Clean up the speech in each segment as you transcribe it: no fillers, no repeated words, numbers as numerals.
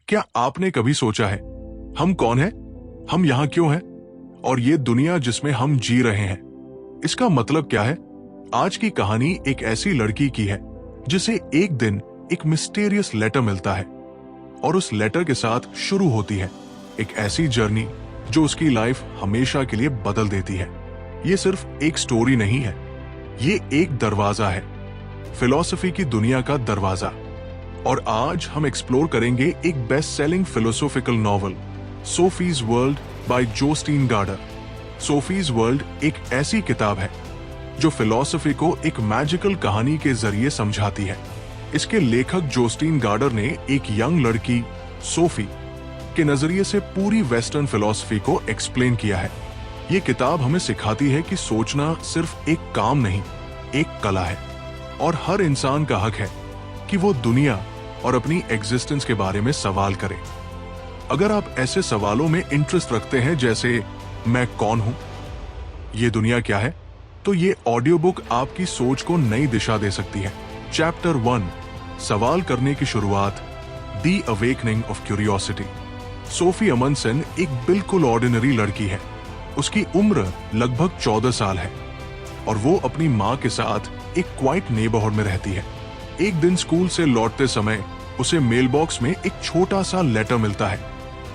क्या आपने कभी सोचा है हम कौन हैं, हम यहाँ क्यों हैं और ये दुनिया जिसमें हम जी रहे हैं इसका मतलब क्या है? आज की कहानी एक ऐसी लड़की की है जिसे एक दिन एक मिस्टीरियस लेटर मिलता है और उस लेटर के साथ शुरू होती है एक ऐसी जर्नी जो उसकी लाइफ हमेशा के लिए बदल देती है। ये सिर्फ एक स्टोरी नहीं है, ये एक दरवाजा है, फिलॉसफी की दुनिया का दरवाजा। और आज हम एक्सप्लोर करेंगे एक best selling philosophical novel Sophie's world by Jostein Gaarder. Sophie's world एक ऐसी किताब है जो फिलॉसफी को एक मैजिकल कहानी के जरिए समझाती है। इसके लेखक जोस्टीन गार्डर ने एक यंग लड़की सोफी के नजरिए से पूरी वेस्टर्न फिलॉसफी को एक्सप्लेन किया है। ये किताब हमें सिखाती है कि सोचना सिर्फ एक काम नहीं, एक कला है और हर इंसान का हक है कि वो दुनिया और अपनी एग्जिस्टेंस के बारे में सवाल करे। अगर आप ऐसे सवालों में इंटरेस्ट रखते हैं जैसे मैं कौन हूं, ये दुनिया क्या है, तो ये ऑडियो बुक आपकी सोच को नई दिशा दे सकती है। चैप्टर 1, सवाल करने की शुरुआत, the awakening of curiosity. Sophie Amundsen एक बिल्कुल ऑर्डिनरी लड़की है। उसकी उम्र लगभग 14 साल है और वो अपनी माँ के साथ एक क्वाइट नेबरहुड में रहती है। एक दिन स्कूल से लौटते समय उसे मेल बॉक्स में एक छोटा सा लेटर मिलता है।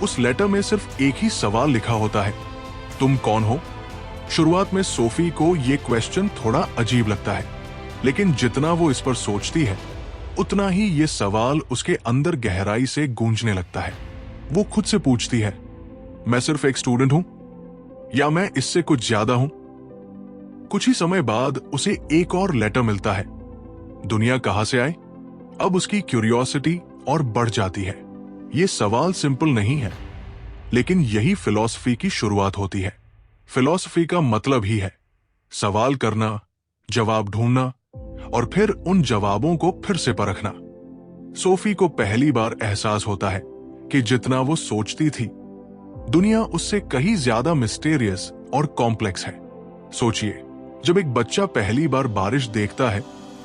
उस लेटर में सिर्फ एक ही सवाल लिखा होता है, तुम कौन हो? शुरुआत में सोफी को ये क्वेश्चन थोड़ा अजीब लगता है, लेकिन जितना वो इस पर सोचती है उतना ही ये सवाल उसके अंदर गहराई से गूंजने लगता है। वो खुद से पूछती है, मैं सिर्फ एक स्टूडेंट हूं या मैं इससे कुछ ज्यादा हूं? कुछ ही समय बाद उसे एक और लेटर मिलता है, दुनिया कहां से आई? अब उसकी क्यूरियोसिटी और बढ़ जाती है। ये सवाल सिंपल नहीं है, लेकिन यही फिलॉसफी की शुरुआत होती है। फिलॉसफी का मतलब ही है सवाल करना, जवाब ढूंढना और फिर उन जवाबों को फिर से परखना। सोफी को पहली बार एहसास होता है कि जितना वो सोचती थी, दुनिया उससे कहीं ज्यादा मिस्टीरियस और कॉम्प्लेक्स है। सोचिए, जब एक बच्चा पहली बार बारिश देखता है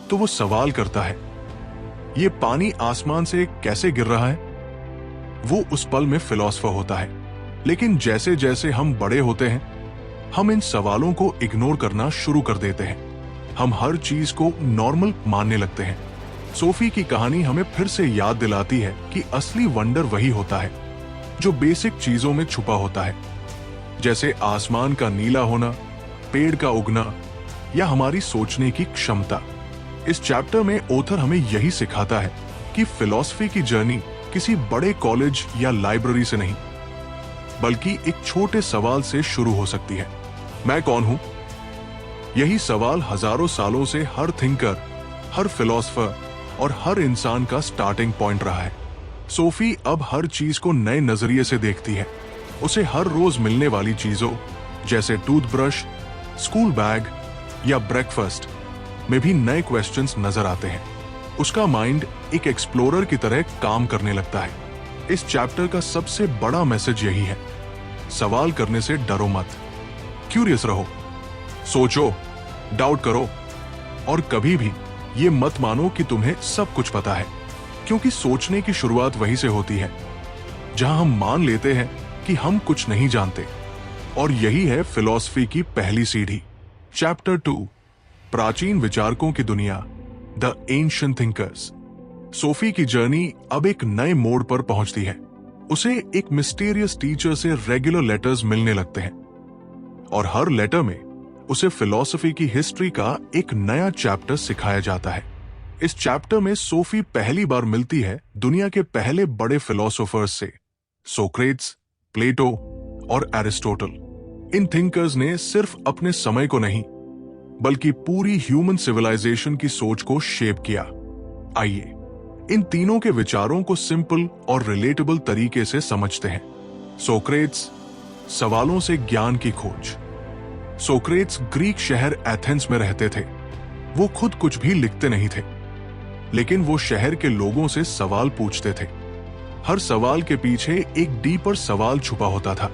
तो वो सवाल करता है, ये पानी आसमान से कैसे गिर रहा है? वो उस पल में फिलॉसफर होता है। लेकिन जैसे जैसे हम बड़े होते हैं, हम इन सवालों को इग्नोर करना शुरू कर देते हैं। हम हर चीज को नॉर्मल मानने लगते हैं। सोफी की कहानी हमें फिर से याद दिलाती है कि असली वंडर वही होता है जो बेसिक चीजों में छुपा होता है, जैसे आसमान का नीला होना, पेड़ का उगना या हमारी सोचने की क्षमता। इस चैप्टर में ऑथर हमें यही सिखाता है कि फिलॉसफी की जर्नी किसी बड़े कॉलेज या लाइब्रेरी से नहीं, बल्कि एक छोटे सवाल से शुरू हो सकती है, मैं कौन हूं? यही सवाल हजारों सालों से हर थिंकर, हर फिलॉसफर और हर इंसान का स्टार्टिंग पॉइंट रहा है। सोफी अब हर चीज को नए नजरिए से देखती है। उसे हर रोज मिलने वाली चीजों जैसे टूथब्रश, स्कूल बैग या ब्रेकफास्ट में भी नए क्वेश्चंस नजर आते हैं। उसका माइंड एक एक्सप्लोरर की तरह काम करने लगता है। इस चैप्टर का सबसे बड़ा मैसेज यही है, सवाल करने से डरो मत, क्यूरियस रहो, सोचो, डाउट करो और कभी भी ये मत मानो कि तुम्हें सब कुछ पता है, क्योंकि सोचने की शुरुआत वहीं से होती है जहां हम मान लेते हैं कि हम कुछ नहीं जानते। और यही है फिलॉसफी की पहली सीढ़ी। चैप्टर 2, प्राचीन विचारकों की दुनिया, द एंशिएंट थिंकर्स। सोफी की जर्नी अब एक नए मोड़ पर पहुंचती है। उसे एक मिस्टीरियस टीचर से रेगुलर लेटर्स मिलने लगते हैं और हर लेटर में उसे फिलॉसफी की हिस्ट्री का एक नया चैप्टर सिखाया जाता है। इस चैप्टर में सोफी पहली बार मिलती है दुनिया के पहले बड़े फिलोसोफर्स से, सोक्रेट्स, प्लेटो और एरिस्टोटल। इन थिंकर्स ने सिर्फ अपने समय को नहीं, बल्कि पूरी ह्यूमन सिविलाइजेशन की सोच को शेप किया। आइए इन तीनों के विचारों को सिंपल और रिलेटेबल तरीके से समझते हैं। सोक्रेट्स, सवालों से ज्ञान की खोज। सोक्रेट्स ग्रीक शहर एथेंस में रहते थे। वो खुद कुछ भी लिखते नहीं थे, लेकिन वो शहर के लोगों से सवाल पूछते थे। हर सवाल के पीछे एक डीपर सवाल छुपा होता था।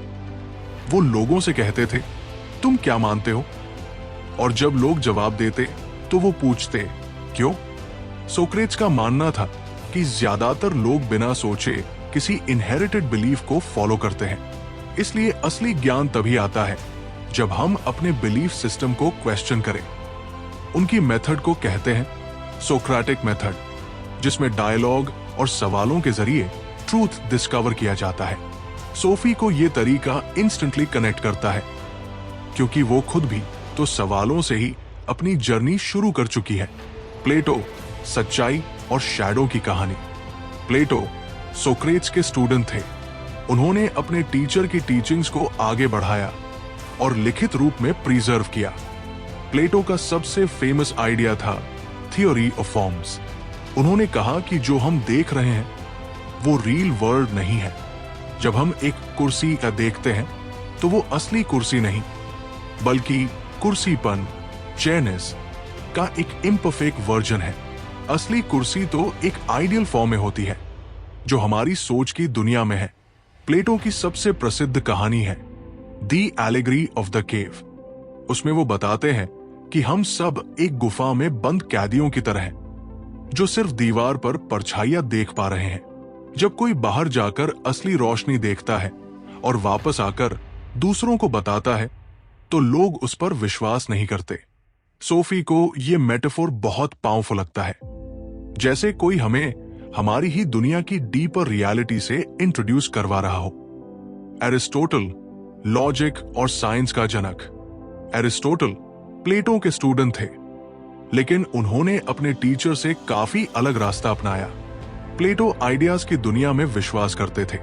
वो लोगों से कहते थे, तुम क्या मानते हो? और जब लोग जवाब देते तो वो पूछते, क्यों? सोक्रेट्स का मानना था कि ज्यादातर लोग बिना सोचे किसी इनहेरिटेड बिलीफ को फॉलो करते हैं। इसलिए असली ज्ञान तभी आता है जब हम अपने बिलीफ सिस्टम को क्वेश्चन करें। उनकी मेथड को कहते हैं सोक्रेटिक मेथड, जिसमें डायलॉग और सवालों के जरिए ट्रूथ डिस्कवर किया जाता है। सोफी को यह तरीका इंस्टेंटली कनेक्ट करता है, क्योंकि वो खुद भी तो सवालों से ही अपनी जर्नी शुरू कर चुकी है। प्लेटो, सच्चाई और शैडो की कहानी। प्लेटो सोक्रेट्स के स्टूडेंट थे। उन्होंने अपने टीचर की टीचिंग्स को आगे बढ़ाया और लिखित रूप में प्रिजर्व किया। प्लेटो का सबसे फेमस आइडिया था थ्योरी ऑफ फॉर्म्स। उन्होंने कहा कि जो हम देख रहे हैं वो रियल वर्ल्ड नहीं है। जब हम एक कुर्सी का देखते हैं तो वो असली कुर्सी नहीं, बल्कि कुर्सीपन, चेयरनेस का एक इम्परफेक्ट वर्जन है। असली कुर्सी तो एक आइडियल फॉर्म में होती है जो हमारी सोच की दुनिया में है। प्लेटो की सबसे प्रसिद्ध कहानी है the allegory of the cave. उसमें वो बताते हैं कि हम सब एक गुफा में बंद कैदियों की तरह हैं, जो सिर्फ दीवार पर परछाइयां देख पा रहे हैं। जब कोई बाहर जाकर असली रोशनी देखता है और वापस आकर दूसरों को बताता है तो लोग उस पर विश्वास नहीं करते। सोफी को यह मेटाफोर बहुत पावरफुल लगता है, जैसे कोई हमें हमारी ही दुनिया की डीपर रियलिटी से इंट्रोड्यूस करवा रहा हो। एरिस्टोटल लॉजिक और साइंस का जनक। एरिस्टोटल प्लेटो के स्टूडेंट थे, लेकिन उन्होंने अपने टीचर से काफी अलग रास्ता अपनाया। प्लेटो आइडियाज की दुनिया में विश्वास करते थे,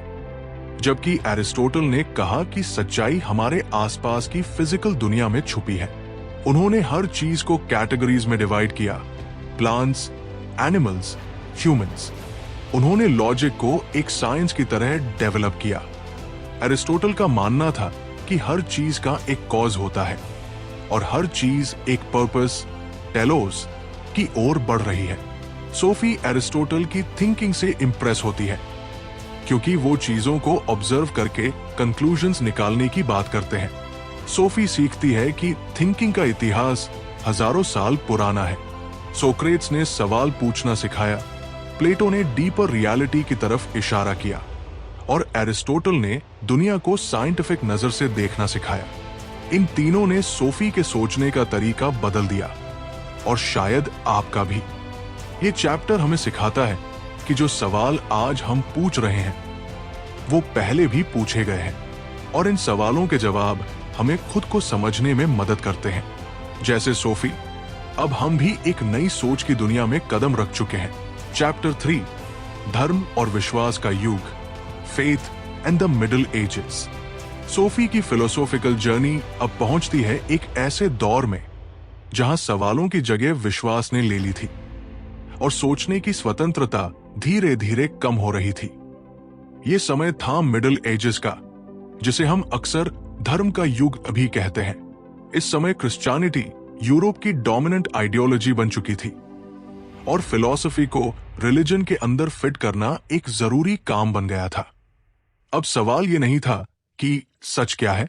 जबकि एरिस्टोटल ने कहा कि सच्चाई हमारे आसपास की फिजिकल दुनिया में छुपी है। उन्होंने हर चीज को कैटेगरीज में डिवाइड किया, प्लांट्स, एनिमल्स, ह्यूमंस। उन्होंने लॉजिक को एक साइंस की तरह डेवलप किया। एरिस्टोटल का मानना था कि हर चीज का एक कॉज होता है और हर चीज एक पर्पस, टेलोस की ओर बढ़ रही है। सोफी एरिस्टोटल की थिंकिंग से इंप्रेस होती है, क्योंकि वो चीजों को ऑब्जर्व करके कंक्लूजन्स निकालने की बात करते हैं। सोफी सीखती है कि थिंकिंग का इतिहास हजारों साल पुराना है। सोक्रेट्स ने सवाल पूछना सिखाया, प्लेटो ने डीपर रियलिटी की तरफ इशारा किया और एरिस्टोटल ने दुनिया को साइंटिफिक नजर से देखना सिखाया। इन तीनों ने सोफी के सोचने का तरीका बदल दिया, और शायद आपका भी। ये चैप्टर हमें सिखाता है कि जो सवाल आज हम पूछ रहे हैं वो पहले भी पूछे गए हैं, और इन सवालों के जवाब हमें खुद को समझने में मदद करते हैं। जैसे सोफी, अब हम भी एक नई सोच की दुनिया में कदम रख चुके हैं। चैप्टर 3, धर्म और विश्वास का युग, faith and the middle ages. Sophie की फिलोसॉफिकल जर्नी अब पहुंचती है एक ऐसे दौर में जहां सवालों की जगह विश्वास ने ले ली थी और सोचने की स्वतंत्रता धीरे धीरे कम हो रही थी। यह समय था मिडिल एजेस का, जिसे हम अक्सर धर्म का युग भी कहते हैं। इस समय क्रिश्चियनिटी यूरोप की डोमिनेंट आइडियोलॉजी बन चुकी थी और फिलॉसफी को रिलीजन के अंदर फिट करना एक जरूरी काम बन गया था। अब सवाल ये नहीं था कि सच क्या है,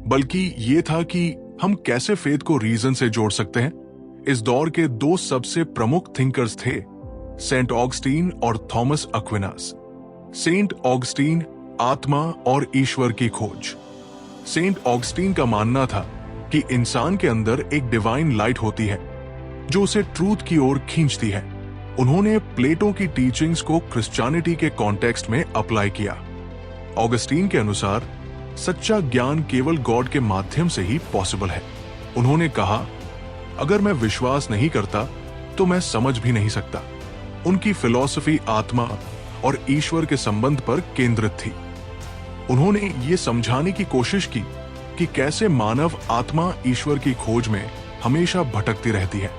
बल्कि ये था कि हम कैसे फेथ को रीजन से जोड़ सकते हैं। इस दौर के दो सबसे प्रमुख थिंकर्स थे, सेंट ऑगस्टीन और थॉमस एक्विनास। सेंट ऑगस्टीन, आत्मा और ईश्वर की खोज। सेंट ऑगस्टीन का मानना था कि इंसान के अंदर एक डिवाइन लाइट होती है जो उसे ट्रूथ की ओर खींचती है। उन्होंने प्लेटो की टीचिंग्स को क्रिश्चियनिटी के कॉन्टेक्स्ट में अप्लाई किया। ऑगस्टीन के अनुसार सच्चा ज्ञान केवल गॉड के माध्यम से ही पॉसिबल है। उन्होंने कहा, अगर मैं विश्वास नहीं करता तो मैं समझ भी नहीं सकता। उनकी फिलॉसफी आत्मा और ईश्वर के संबंध पर केंद्रित थी। उन्होंने ये समझाने की कोशिश की कि कैसे मानव आत्मा ईश्वर की खोज में हमेशा भटकती रहती है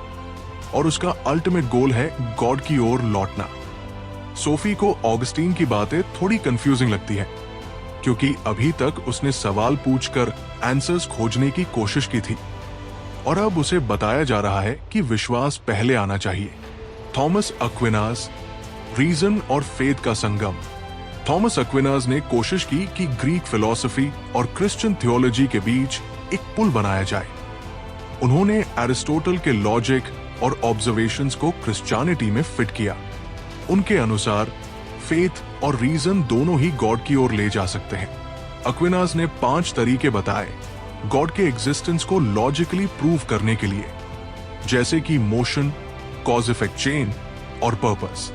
और उसका अल्टीमेट गोल है गॉड की ओर लौटना। सोफी को ऑगस्टीन की बातें थोड़ी कंफ्यूजिंग लगती है, क्योंकि अभी तक उसने सवाल पूछकर आंसर्स खोजने की कोशिश की थी और अब उसे बताया जा रहा है कि विश्वास पहले आना चाहिए। थॉमस एक्विनास, रीजन और फेथ का संगम। थॉमस एक्विनास ने कोशिश की कि ग्रीक फिलॉसफी और क्रिश्चियन थियोलॉजी के बीच एक पुल बनाया जाए। उन्होंने एरिस्टोटल के लॉजिक और ऑब्जर्वेशंस को क्रिश्चियनिटी में फिट किया। उनके अनुसार फेथ और रीजन दोनों ही गॉड की ओर ले जा सकते हैं। अक्विनास ने 5 तरीके बताए गॉड के एग्जिस्टेंस को लॉजिकली प्रूव करने के लिए, जैसे कि मोशन, कॉज इफेक्ट चेन और पर्पस।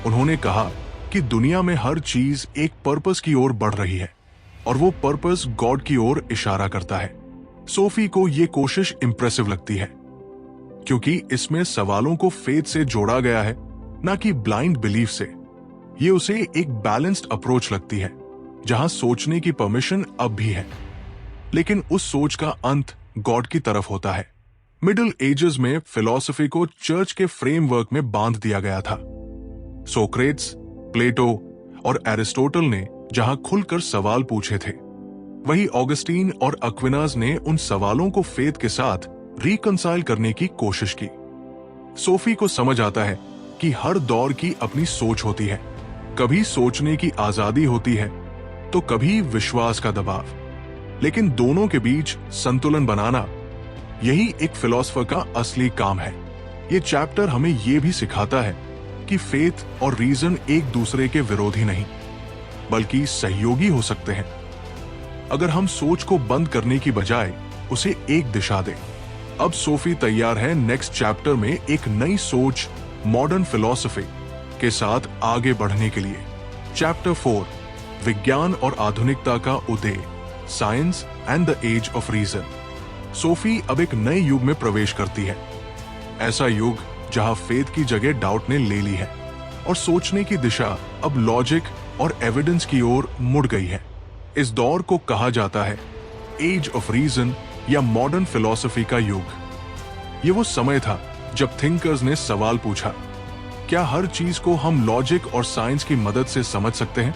उन्होंने कहा कि दुनिया में हर चीज एक पर्पस की ओर बढ़ रही है और वो पर्पस गॉड की ओर इशारा करता है। सोफी को ये कोशिश इंप्रेसिव लगती है क्योंकि इसमें सवालों को फेथ से जोड़ा गया है, ना कि ब्लाइंड बिलीफ से। ये उसे एक बैलेंस्ड अप्रोच लगती है जहां सोचने की परमिशन अब भी है, लेकिन उस सोच का अंत गॉड की तरफ होता है। मिडिल एजेस में फिलॉसफी को चर्च के फ्रेमवर्क में बांध दिया गया था। सोक्रेट्स, प्लेटो और एरिस्टोटल ने जहां खुलकर सवाल पूछे थे, वही ऑगस्टीन और अक्विनास ने उन सवालों को फेथ के साथ रिकंसाइल करने की कोशिश की। सोफी को समझ आता है कि हर दौर की अपनी सोच होती है। कभी सोचने की आजादी होती है तो कभी विश्वास का दबाव, लेकिन दोनों के बीच संतुलन बनाना, यही एक फिलॉसफर का असली काम है। ये चैप्टर हमें यह भी सिखाता है कि फेथ और रीजन एक दूसरे के विरोधी नहीं, बल्कि सहयोगी हो सकते हैं अगर हम सोच को बंद करने की बजाय उसे एक दिशा दें। अब सोफी तैयार है नेक्स्ट चैप्टर में एक नई सोच, मॉडर्न फिलॉसफी के साथ आगे बढ़ने के लिए। चैप्टर 4, विज्ञान और आधुनिकता का उदय, science and the age of reason. Sophie अब एक नए युग में प्रवेश करती है, ऐसा युग जहां फेथ की जगह डाउट ने ले ली है और सोचने की दिशा अब लॉजिक और एविडेंस की ओर मुड़ गई है। इस दौर को कहा जाता है एज ऑफ रीजन या मॉडर्न फिलॉसफी का युग। ये वो समय था जब थिंकर्स ने सवाल पूछा, क्या हर चीज को हम लॉजिक और साइंस की मदद से समझ सकते हैं?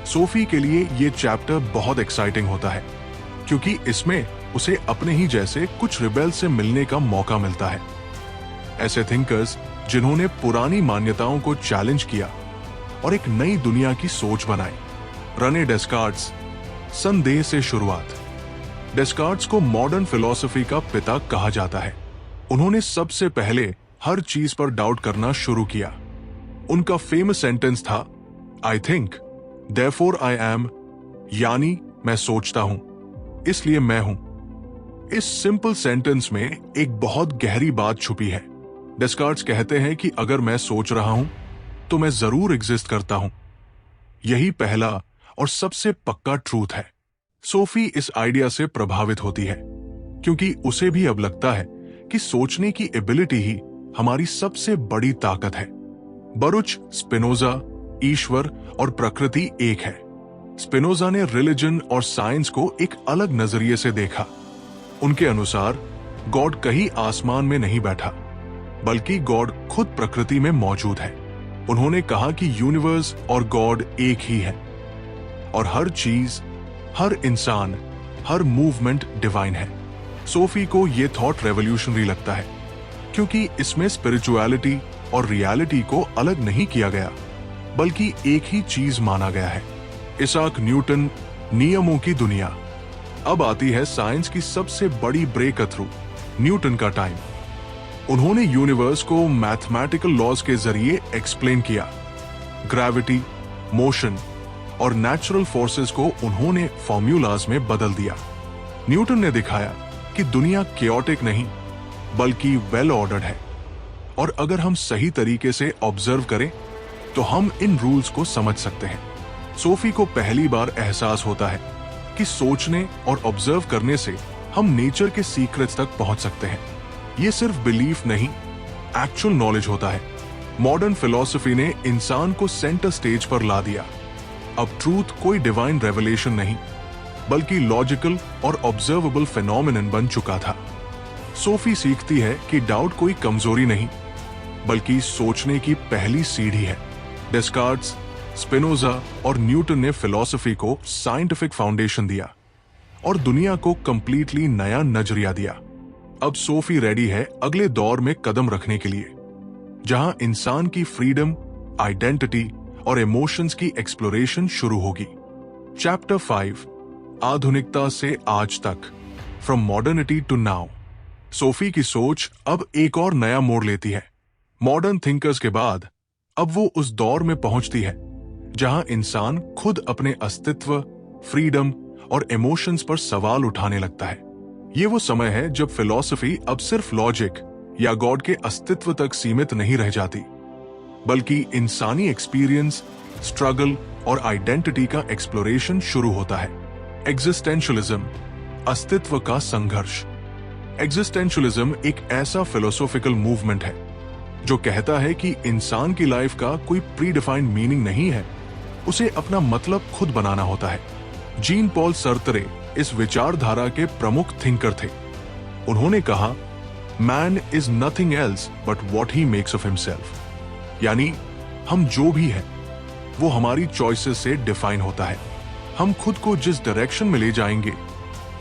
सोफी के लिए ये चैप्टर बहुत एक्साइटिंग होता है क्योंकि इसमें उसे अपने ही जैसे कुछ रिबेल से मिलने का मौका मिलता है। ऐसे थिंकर्स जिन्होंने पुरानी मान्यताओं को चैलेंज किया और एक नई दुनिया की सोच बनाई। रने डेस्कार्ट्स, संदेह से शुरुआत। डेस्कार्ट्स को मॉडर्न फिलॉसफी का पिता कहा जाता है। उन्होंने सबसे पहले हर चीज पर डाउट करना शुरू किया। उनका फेमस सेंटेंस था, I think therefore I am, यानी मैं सोचता हूं इसलिए मैं हूं। इस सिंपल सेंटेंस में एक बहुत गहरी बात छुपी है। डेस्कार्ट्स कहते हैं कि अगर मैं सोच रहा हूं तो मैं जरूर एग्जिस्ट करता हूं। यही पहला और सबसे पक्का ट्रूथ है। सोफी इस आइडिया से प्रभावित होती है क्योंकि उसे भी अब लगता है कि सोचने की एबिलिटी ही हमारी सबसे बड़ी ताकत है। बरुच स्पिनोजा ईश्वर और प्रकृति एक है। स्पिनोजा ने रिलीजन और साइंस को एक अलग नजरिए से देखा। उनके अनुसार गॉड कहीं आसमान में नहीं बैठा, बल्कि गॉड खुद प्रकृति में मौजूद है। उन्होंने कहा कि यूनिवर्स और गॉड एक ही है और हर चीज, हर इंसान, हर मूवमेंट डिवाइन है। सोफी को यह थॉट रेवोल्यूशनरी लगता है क्योंकि इसमें स्पिरिचुअलिटी और रियलिटी को अलग नहीं किया गया, बल्कि एक ही चीज माना गया है। इसाक न्यूटन, नियमों की दुनिया। अब आती है साइंस की सबसे बड़ी ब्रेक थ्रू, न्यूटन का टाइम। उन्होंने यूनिवर्स को मैथमेटिकल लॉज के जरिए एक्सप्लेन किया। ग्रेविटी, मोशन और नेचुरल फोर्सेस को उन्होंने फॉर्मूलाज में बदल दिया। न्यूटन ने दिखाया कि दुनिया केओटिक नहीं, बल्कि वेल ऑर्डर्ड है और अगर हम सही तरीके से ऑब्जर्व करें तो हम इन रूल्स को समझ सकते हैं। सोफी को पहली बार एहसास होता है कि सोचने और ऑब्जर्व करने से हम नेचर के सीक्रेट्स तक पहुंच सकते हैं। ये सिर्फ बिलीफ नहीं, एक्चुअल नॉलेज होता है। मॉडर्न फिलॉसफी ने इंसान को सेंटर स्टेज पर ला दिया। अब ट्रूथ कोई डिवाइन रेवलेशन नहीं, बल्कि लॉजिकल और ऑब्जर्वेबल फेनोमेनन बन चुका था। सोफी सीखती है कि डाउट कोई कमजोरी नहीं, बल्कि सोचने की पहली सीढ़ी है। डेस्कार्ट्स, स्पिनोजा और न्यूटन ने फिलॉसफी को साइंटिफिक फाउंडेशन दिया और दुनिया को कंप्लीटली नया नजरिया दिया। अब सोफी रेडी है अगले दौर में कदम रखने के लिए, जहां इंसान की फ्रीडम, आइडेंटिटी और इमोशंस की एक्सप्लोरेशन शुरू होगी। चैप्टर 5, आधुनिकता से आज तक, from modernity to now. Sophie की सोच अब एक और नया मोड़ लेती है। मॉडर्न थिंकर्स के बाद अब वो उस दौर में पहुंचती है जहां इंसान खुद अपने अस्तित्व, फ्रीडम और इमोशंस पर सवाल उठाने लगता है। ये वो समय है जब फिलॉसफी अब सिर्फ लॉजिक या गॉड के अस्तित्व तक सीमित नहीं रह जाती, बल्कि इंसानी एक्सपीरियंस, स्ट्रगल और आइडेंटिटी का एक्सप्लोरेशन शुरू होता है। एग्जिस्टेंशियलिज्म, अस्तित्व का संघर्ष। एग्जिस्टेंशियलिज्म एक ऐसा फिलोसॉफिकल मूवमेंट है जो कहता है कि इंसान की लाइफ का कोई प्री डिफाइंड मीनिंग नहीं है, उसे अपना मतलब खुद बनाना होता है। जीन पॉल सर्त्रे इस विचारधारा के प्रमुख थिंकर थे। उन्होंने कहा, man is nothing else but what he makes of himself, यानी हम जो भी हैं वो हमारी चॉइसेस से डिफाइन होता है। हम खुद को जिस डायरेक्शन में ले जाएंगे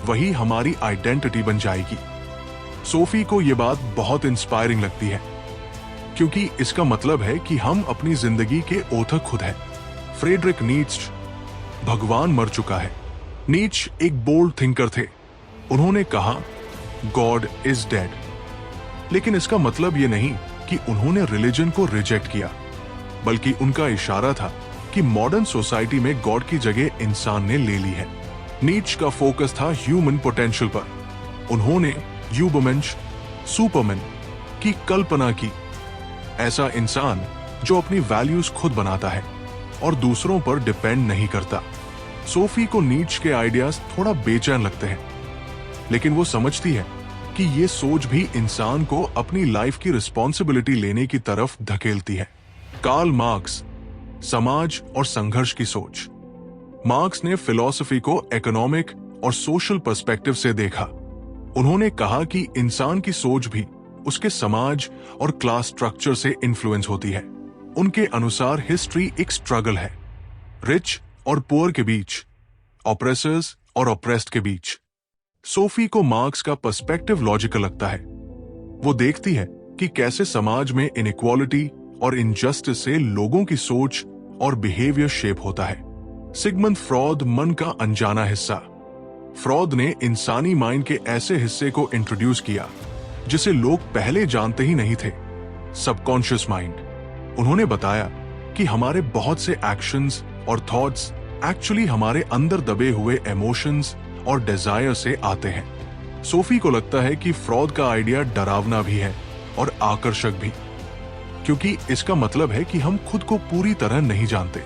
वही हमारी आइडेंटिटी बन जाएगी। सोफी को यह बात बहुत इंस्पायरिंग लगती है, क्योंकि इसका मतलब है कि हम अपनी जिंदगी के ओथक खुद हैं। फ्रेडरिक नीत्शे, भगवान मर चुका है। नीत्शे एक बोल्ड थिंकर थे। उन्होंने कहा, गॉड इज डेड। लेकिन इसका मतलब यह नहीं कि उन्होंने रिलीजन को रिजेक्ट किया, बल्कि उनका इशारा था कि मॉडर्न सोसाइटी में गॉड की जगह इंसान ने ले ली है। नीत्शे का फोकस था ह्यूमन पोटेंशियल पर। उन्होंने यूबरमेंश, सुपरमैन की कल्पना की, ऐसा इंसान जो अपनी वैल्यूज खुद बनाता है और दूसरों पर डिपेंड नहीं करता। सोफी को नीत्शे के आइडियाज थोड़ा बेचैन लगते हैं, लेकिन वो समझती है कि ये सोच भी इंसान को अपनी लाइफ की रिस्पॉन्सिबिलिटी लेने की तरफ धकेलती है। कार्ल मार्क्स, समाज और संघर्ष की सोच। मार्क्स ने फिलॉसफी को इकोनॉमिक और सोशल पर्सपेक्टिव से देखा। उन्होंने कहा कि इंसान की सोच भी उसके समाज और क्लास स्ट्रक्चर से इन्फ्लुएंस होती है। उनके अनुसार हिस्ट्री एक स्ट्रगल है, रिच और पुअर के बीच, ऑप्रेसर्स और ऑप्रेस्ड के बीच। सोफी को मार्क्स का पर्सपेक्टिव लॉजिकल लगता है। वो देखती है कि कैसे समाज में इनइक्वालिटी और इनजस्टिस से लोगों की सोच और बिहेवियर शेप होता है। सिगमंड फ्रॉड मन का अनजाना हिस्सा। फ्रॉड ने इंसानी माइंड के ऐसे हिस्से को इंट्रोड्यूस किया जिसे लोग पहले जानते ही नहीं थे, सबकॉन्शियस माइंड। उन्होंने बताया कि हमारे बहुत से एक्शंस और थॉट्स एक्चुअली हमारे अंदर दबे हुए इमोशंस और डिजायर से आते हैं। सोफी को लगता है कि फ्रॉड का आइडिया डरावना भी है और आकर्षक भी, क्योंकि इसका मतलब है कि हम खुद को पूरी तरह नहीं जानते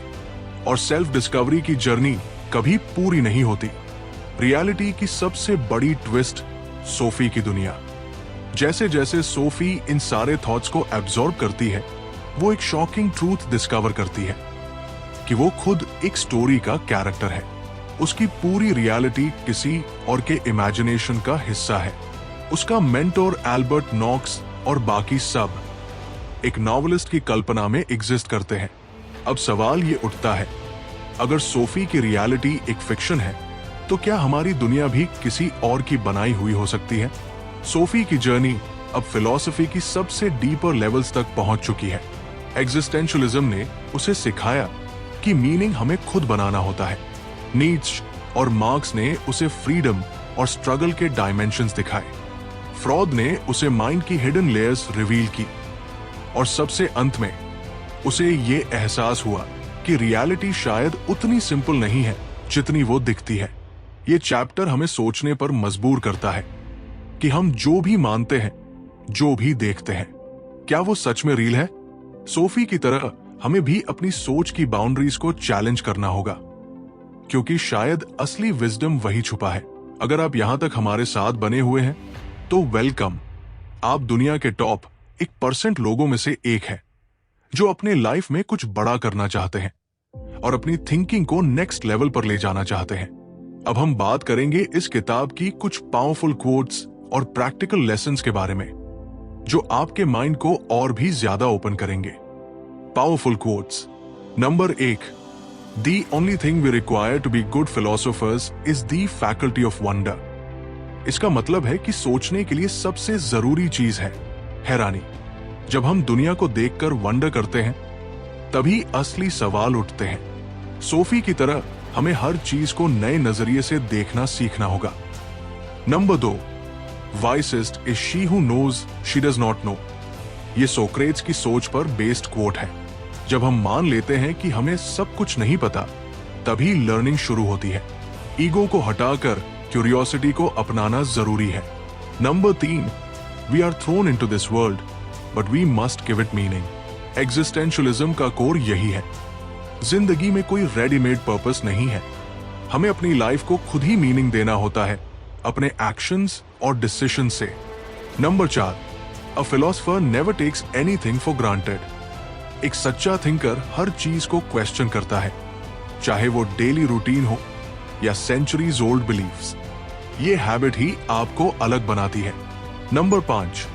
और सेल्फ डिस्कवरी की जर्नी कभी पूरी नहीं होती। रियलिटी की सबसे बड़ी ट्विस्ट, सोफी की दुनिया। जैसे जैसे सोफी इन सारे थॉट्स को एब्जॉर्ब करती है, वो एक शॉकिंग ट्रूथ डिस्कवर करती है कि वो खुद एक स्टोरी का कैरेक्टर है। उसकी पूरी रियलिटी किसी और के इमेजिनेशन का हिस्सा है। उसका मेंटोर एल्बर्ट नॉक्स और बाकी सब एक नॉवेलिस्ट की कल्पना में एग्जिस्ट करते हैं। अब सवाल ये उठता है, अगर सोफी की रियलिटी एक फिक्शन है, तो क्या हमारी दुनिया भी किसी और की बनाई हुई हो सकती है? सोफी की जर्नी अब फिलॉसफी की सबसे डीपर लेवल्स तक पहुंच चुकी है। एग्जिस्टेंशियलिज्म ने उसे सिखाया कि मीनिंग हमें खुद बनाना होता है। नीत्शे और मार्क्स ने उसे फ्रीडम और स्ट्रगल के डायमेंशंस दिखाए। फ्रॉड ने उसे माइंड की हिडन लेयर्स रिवील की, और सबसे अंत में उसे ये एहसास हुआ कि रियलिटी शायद उतनी सिंपल नहीं है जितनी वो दिखती है। ये चैप्टर हमें सोचने पर मजबूर करता है कि हम जो भी मानते हैं, जो भी देखते हैं, क्या वो सच में रियल है? सोफी की तरह हमें भी अपनी सोच की बाउंड्रीज को चैलेंज करना होगा, क्योंकि शायद असली विजडम वही छुपा है। अगर आप यहां तक हमारे साथ बने हुए हैं तो वेलकम। आप दुनिया के टॉप 1% लोगों में से एक हैं जो अपने लाइफ में कुछ बड़ा करना चाहते हैं और अपनी थिंकिंग को नेक्स्ट लेवल पर ले जाना चाहते हैं। अब हम बात करेंगे इस किताब की कुछ पावरफुल कोट्स और प्रैक्टिकल लेसन्स के बारे में, जो आपके माइंड को और भी ज्यादा ओपन करेंगे। Powerful quotes. Number 1, The only thing we require to be good philosophers is the faculty of wonder. इसका मतलब है कि सोचने के लिए सबसे जरूरी चीज है हैरानी। जब हम दुनिया को देखकर वंडर करते हैं, तभी असली सवाल उठते हैं। सोफी की तरह हमें हर चीज को नए नजरिए से देखना सीखना होगा। Number 2, Wisest is she who knows she does not know. ये सोक्रेट्स की सोच पर बेस्ड कोट है। जब हम मान लेते हैं कि हमें सब कुछ नहीं पता, तभी लर्निंग शुरू होती है। ईगो को हटाकर क्यूरियोसिटी को अपनाना जरूरी है। Number 3, we are thrown into this world but we must give it meaning. Existentialism का कोर यही है। जिंदगी में कोई रेडीमेड पर्पस नहीं है। हमें अपनी लाइफ को खुद ही मीनिंग देना होता है, अपने एक्शंस और डिसीजन से। Number 4, a philosopher never takes anything for granted. एक सच्चा थिंकर हर चीज को क्वेश्चन करता है, चाहे वो डेली रूटीन हो या सेंचुरीज ओल्ड बिलीफ्स। ये हैबिट ही आपको अलग बनाती है। Number 5,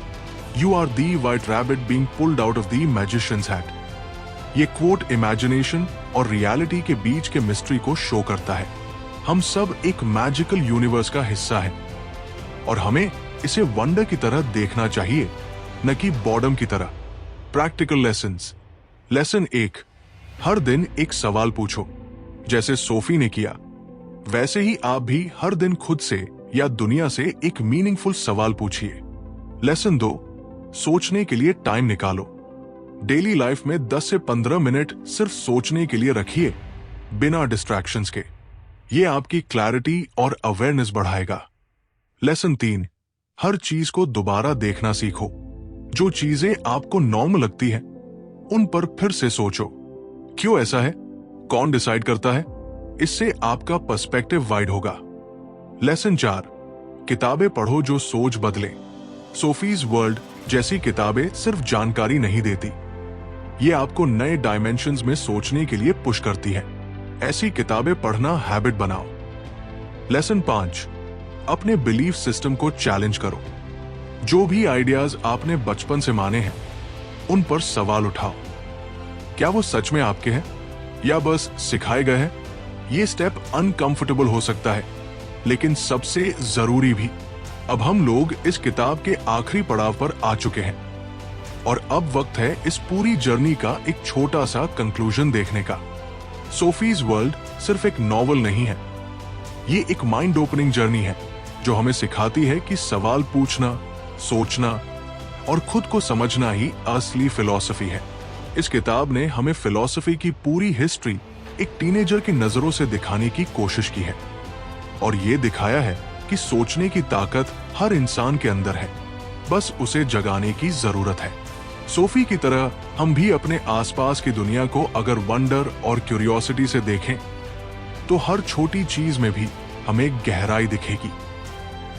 you are the white rabbit being pulled out of the magician's hat. ये कोट इमेजिनेशन और रियलिटी के बीच के मिस्ट्री को शो करता है। हम सब एक मैजिकल यूनिवर्स का हिस्सा हैं और हमें इसे वंडर की तरह देखना चाहिए, न कि बॉर्डम की तरह। Practical lessons. लेसन 1, हर दिन एक सवाल पूछो। जैसे सोफी ने किया, वैसे ही आप भी हर दिन खुद से या दुनिया से एक मीनिंगफुल सवाल पूछिए। लेसन 2, सोचने के लिए टाइम निकालो। डेली लाइफ में 10 से 15 मिनट सिर्फ सोचने के लिए रखिए, बिना डिस्ट्रैक्शंस के। ये आपकी क्लैरिटी और अवेयरनेस बढ़ाएगा। लेसन 3, हर चीज को दोबारा देखना सीखो। जो चीजें आपको नॉर्मल लगती हैं, उन पर फिर से सोचो। क्यों ऐसा है? कौन डिसाइड करता है? इससे आपका पर्सपेक्टिव वाइड होगा। लेसन 4, किताबें पढ़ो जो सोच बदले। सोफीज वर्ल्ड जैसी किताबें सिर्फ जानकारी नहीं देती, ये आपको नए डायमेंशंस में सोचने के लिए पुश करती है। ऐसी किताबें पढ़ना हैबिट बनाओ। लेसन 5, अपने बिलीफ सिस्टम को चैलेंज करो। जो भी आइडियाज आपने बचपन से माने हैं, उन पर सवाल उठाओ। क्या वो सच में आपके हैं या बस सिखाए गए हैं? ये स्टेप अनकंफर्टेबल हो सकता है, लेकिन सबसे जरूरी भी। अब हम लोग इस किताब के आखिरी पड़ाव पर आ चुके हैं और अब वक्त है इस पूरी जर्नी का एक छोटा सा कंक्लूजन देखने का। सोफीज वर्ल्ड सिर्फ एक नॉवल नहीं है, ये एक माइंड ओपनिंग जर्नी है जो हमें सिखाती है कि सवाल पूछना, सोचना और खुद को समझना ही असली फिलॉसफी है। इस किताब ने हमें फिलॉसफी की पूरी हिस्ट्री एक टीनेजर की नजरों से दिखाने की कोशिश की है और ये दिखाया है कि सोचने की ताकत हर इंसान के अंदर है, बस उसे जगाने की जरूरत है। सोफी की तरह हम भी अपने आसपास की दुनिया को अगर वंडर और क्यूरियोसिटी से देखें, तो हर छोटी चीज में भी हमें गहराई दिखेगी।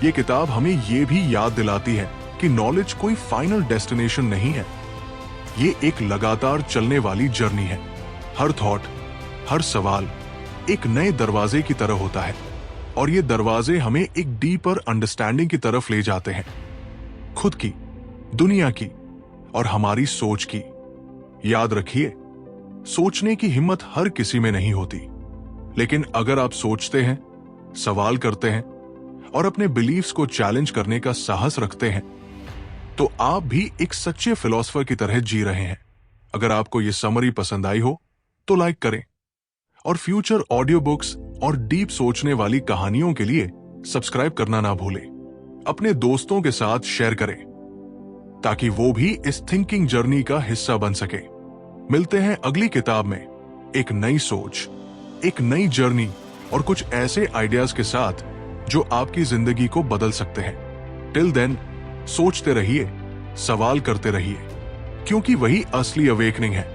ये किताब हमें ये भी याद दिलाती है कि नॉलेज कोई फाइनल डेस्टिनेशन नहीं है, ये एक लगातार चलने वाली जर्नी है। हर थॉट, हर सवाल एक नए दरवाजे की तरह होता है और ये दरवाजे हमें एक डीपर अंडरस्टैंडिंग की तरफ ले जाते हैं, खुद की, दुनिया की और हमारी सोच की। याद रखिए, सोचने की हिम्मत हर किसी में नहीं होती, लेकिन अगर आप सोचते हैं, सवाल करते हैं और अपने बिलीफ्स को चैलेंज करने का साहस रखते हैं, तो आप भी एक सच्चे फिलोसोफर की तरह जी रहे हैं। अगर आपको यह समरी पसंद आई हो तो लाइक करें और फ्यूचर ऑडियो बुक्स और डीप सोचने वाली कहानियों के लिए सब्सक्राइब करना ना भूलें। अपने दोस्तों के साथ शेयर करें ताकि वो भी इस थिंकिंग जर्नी का हिस्सा बन सके। मिलते हैं अगली किताब में एक नई सोच, एक नई जर्नी और कुछ ऐसे आइडियाज के साथ जो आपकी जिंदगी को बदल सकते हैं। टिल देन, सोचते रहिए, सवाल करते रहिए, क्योंकि वही असली अवेकनिंग है।